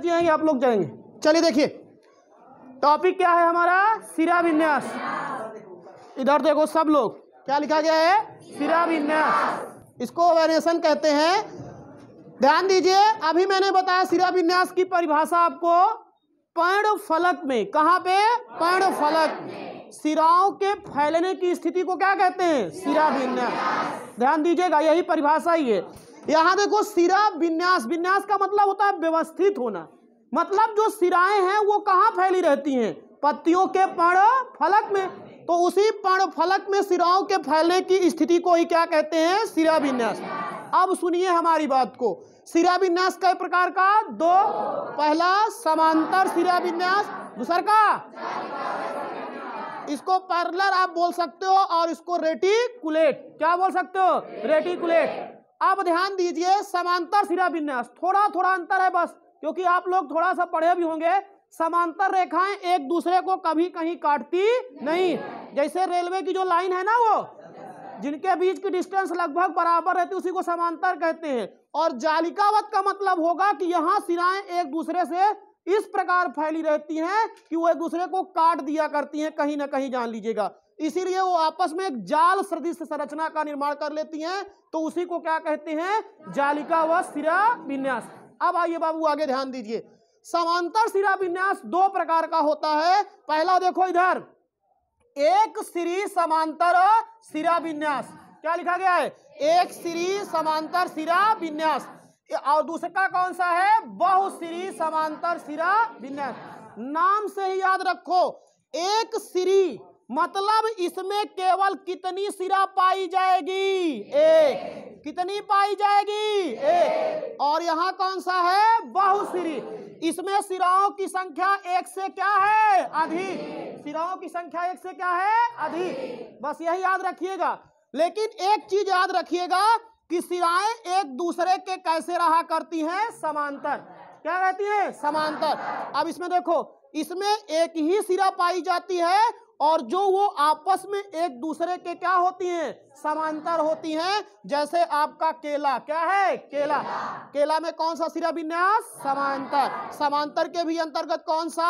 जाएंगे आप लोग जाएंगे। चलिए देखिए टॉपिक क्या है हमारा, सिरा विन्यास। इधर देखो सब लोग, क्या लिखा गया है, सिरा विन्यास। इसको वेरिएशन कहते हैं। ध्यान दीजिए, अभी मैंने बताया सिरा विन्यास की परिभाषा आपको पर्ण फलक में। कहाँ पे, पर्ण फलक में सिराओं के फैलने की स्थिति को क्या कहते हैं, सिरा विन्यास। ध्यान दीजिएगा, यही परिभाषा ही है। यहाँ देखो सिरा विन्यास, विन्यास का मतलब होता है व्यवस्थित होना। मतलब जो सिराएं हैं वो कहाँ फैली रहती हैं, पत्तियों के पर्ण फलक में। तो उसी पर्ण फलक में सिराओं के फैलने की स्थिति को ही क्या कहते हैं, सिरा विन्यास। अब सुनिए हमारी बात को। सिरा विन्यास कई प्रकार का, दो। पहला समांतर सिरा विन्यास, दूसरा का, इसको पैरेलल आप बोल सकते हो, और इसको रेटिकुलेट, क्या बोल सकते हो, रेटिकुलेट। अब ध्यान दीजिए, समांतर सिरा विन्यास थोड़ा थोड़ा अंतर है बस, क्योंकि आप लोग थोड़ा सा पढ़े भी होंगे। समांतर रेखाएं एक दूसरे को कभी कहीं काटती नहीं। जैसे रेलवे की जो लाइन है ना, वो जिनके बीच की डिस्टेंस लगभग बराबर रहती है, उसी को समांतर कहते हैं। और जालिकावत का मतलब होगा कि यहाँ सिराएं एक दूसरे से इस प्रकार फैली रहती हैं कि वो एक दूसरे को काट दिया करती हैं, कहीं ना कहीं, जान लीजिएगा। इसीलिए वो आपस में एक जाल सदृश संरचना का निर्माण कर लेती हैं, तो उसी को क्या कहते हैं, जालिकावत सिरा विन्यास। अब आइए बाबू आगे ध्यान दीजिए। समांतर सिरा विन्यास दो प्रकार का होता है। पहला देखो इधर, एक सिरी समांतर सिरा विन्यास। क्या लिखा गया है, एक सिरी समांतर सिरा विन्यास। और दूसरा कौन सा है, बहुसिरी समांतर सिरा विन्यास। नाम से ही याद रखो, एक सिरी मतलब इसमें केवल कितनी सिरा पाई जाएगी, एक। कितनी पाई जाएगी, एक। और यहाँ कौन सा है, बहुसिरी, इसमें सिराओं की संख्या एक से क्या है, अधिक। सिराओं की संख्या एक से क्या है, अधिक। बस यही याद रखिएगा। लेकिन एक चीज याद रखिएगा कि सिराएं एक दूसरे के कैसे रहा करती हैं, समांतर। क्या कहती हैं, समांतर। अब इसमें देखो, इसमें एक ही सिरा पाई जाती है, और जो वो आपस में एक दूसरे के क्या होती हैं, समांतर होती हैं। जैसे आपका केला, क्या है, केला। केला में कौन सा सिरा विन्यास, समांतर। समांतर के भी अंतर्गत कौन सा,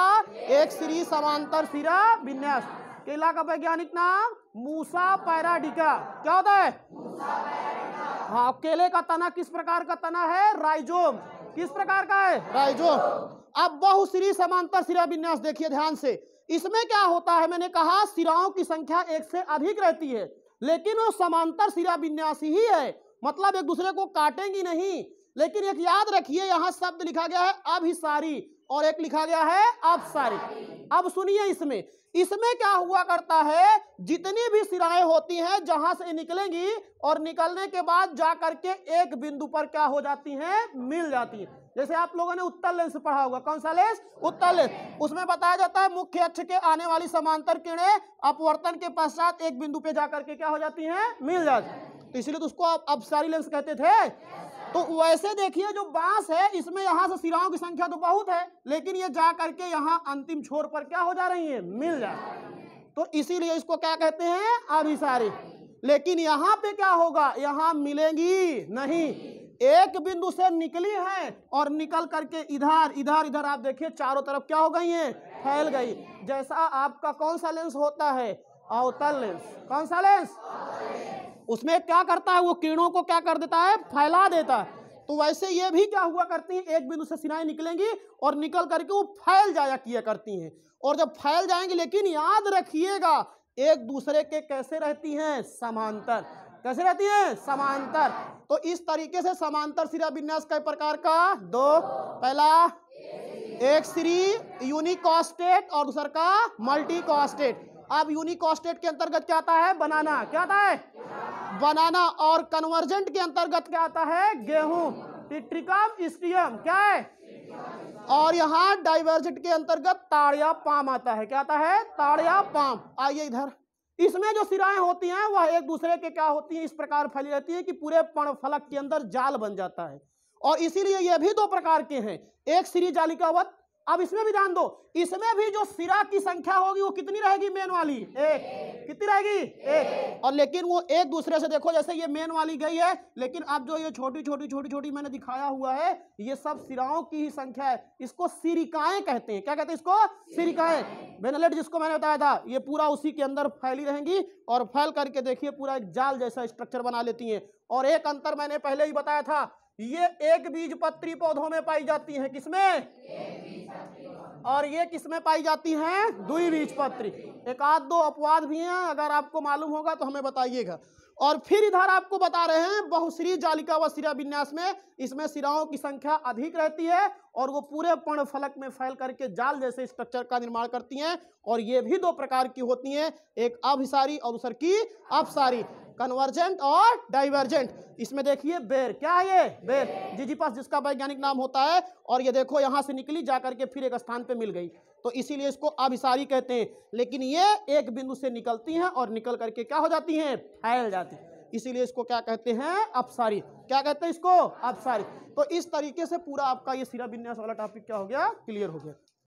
एक सिरी समांतर सिरा विन्यास। केला का वैज्ञानिक नाम मूसा पैराडिका। क्या होता है, हाँ। केले का तना किस प्रकार का तना है, राइजोम। किस प्रकार का है, राइजोम। अब बहुसिरी समांतर सिरा विन्यास देखिए ध्यान से। इसमें क्या होता है, मैंने कहा सिराओं की संख्या एक से अधिक रहती है, लेकिन वो समांतर सिरा विन्यास ही है। मतलब एक दूसरे को काटेंगी नहीं। लेकिन एक याद रखिए, यहाँ शब्द लिखा गया है अभिसारी, और एक लिखा गया है अपसारी। अब सुनिए, इसमें क्या हुआ करता है, जितनी भी सिराएं होती हैं जहां से निकलेंगी, और निकलने के बाद जा करके एक बिंदु पर क्या हो जाती हैं, मिल जाती हैं। जैसे आप लोगों ने उत्तल लेंस पढ़ा होगा, कौन सा लेंस, उत्तल लेंस। उसमें बताया जाता है मुख्य अक्ष के आने वाली समांतर किरणें अपवर्तन के पश्चात एक बिंदु पे जाकर के क्या हो जाती हैं, मिल जाती हैं। तो इसलिए तो उसको अपसारी लेंस कहते थे। तो वैसे देखिए, जो बांस है, इसमें यहाँ से सिराओं की संख्या तो बहुत है, लेकिन ये जा करके यहाँ अंतिम छोर पर क्या हो जा रही है, मिल जा रही है। तो इसीलिए इसको क्या कहते हैं, अभिसारी। लेकिन यहाँ पे क्या होगा, यहाँ मिलेंगी नहीं। एक बिंदु से निकली है और निकल करके इधर इधर इधर आप देखिए चारों तरफ क्या हो गई है, फैल गई। जैसा आपका कौन सा लेंस होता है, अवतल लेंस। कौन सा लेंस, उसमें क्या करता है, वो किरणों को क्या कर देता है, फैला देता है। तो वैसे ये भी क्या हुआ करती हैं, एक बिंदु से सिराएं निकलेंगी और निकल करके वो फैल जाया किया करती हैं। और जब फैल जाएंगी, लेकिन याद रखिएगा, एक दूसरे के कैसे रहती हैं, समांतर। कैसे रहती हैं, समांतर। तो इस तरीके से समांतर सिरा विन्यास कई प्रकार का, दो। पहला एक सिरी यूनिकॉस्टेट, और दूसरा का मल्टीकॉस्टेट। अब यूनिकॉस्टेट के अंतर्गत क्या आता है, बनाना। क्या आता है, बनाना। और कन्वर्जेंट के अंतर्गत क्या आता है, गेहूं। टिट्रिकम स्टियम क्या है। और यहाँ डाइवर्जेंट के अंतर्गत ताड़ या पाम आता है। क्या आता है, ताड़ या पाम। आइए इधर, इसमें जो सिराएं होती हैं वह एक दूसरे के क्या होती हैं, इस प्रकार फैली रहती है कि पूरे पर्णफलक के अंदर जाल बन जाता है। और इसीलिए यह भी दो प्रकार के हैं, एक सिरी जालिकावत अब इसमें भी ध्यान दो, इसमें भी जो सिरा की संख्या होगी वो कितनी रहेगी, मेन वाली एक, कितनी रहेगी एक। और लेकिन वो एक दूसरे से देखो, जैसे ये मेन वाली गई है, लेकिन अब जो ये छोटी छोटी मैंने दिखाया हुआ है, ये सब सिराओं की ही संख्या है। इसको सिरिकाएं कहते हैं। क्या कहते हैं इसको, सिरिकाएं। बेनेलेट जिसको मैंने बताया था, ये पूरा उसी के अंदर फैली रहेंगी और फैल करके देखिए पूरा एक जाल जैसा स्ट्रक्चर बना लेती हैं। और एक अंतर मैंने पहले ही बताया था, ये एक बीजपत्री पौधों में पाई जाती हैं, किसमें, और ये किसमें पाई जाती हैं, द्विबीजपत्री। एक आध दो अपवाद भी हैं, अगर आपको मालूम होगा तो हमें बताइएगा। और फिर इधर आपको बता रहे हैं बहुश्री जालिका व सिरा विन्यास में, इसमें सिराओं की संख्या अधिक रहती है और वो पूरे पर्णफलक में फैल करके जाल जैसे स्ट्रक्चर का निर्माण करती हैं। और ये भी दो प्रकार की होती हैं, एक अभिसारी और दूसरी की अपसारी, कन्वर्जेंट और डाइवर्जेंट। इसमें देखिए बेर, क्या है ये, बेर, जिजिपस जिसका वैज्ञानिक नाम होता है। और ये देखो यहाँ से निकली जाकर के फिर एक स्थान पे मिल गई, तो इसीलिए इसको अभिसारी कहते हैं। लेकिन ये एक बिंदु से निकलती हैं और निकल करके क्या हो जाती हैं, फैल जाती हैं, इसीलिए इसको क्या कहते हैं, अपसारी। क्या कहते हैं इसको, अपसारी। तो इस तरीके से पूरा आपका ये सिरा विन्यास वाला टॉपिक क्या हो गया, क्लियर हो गया।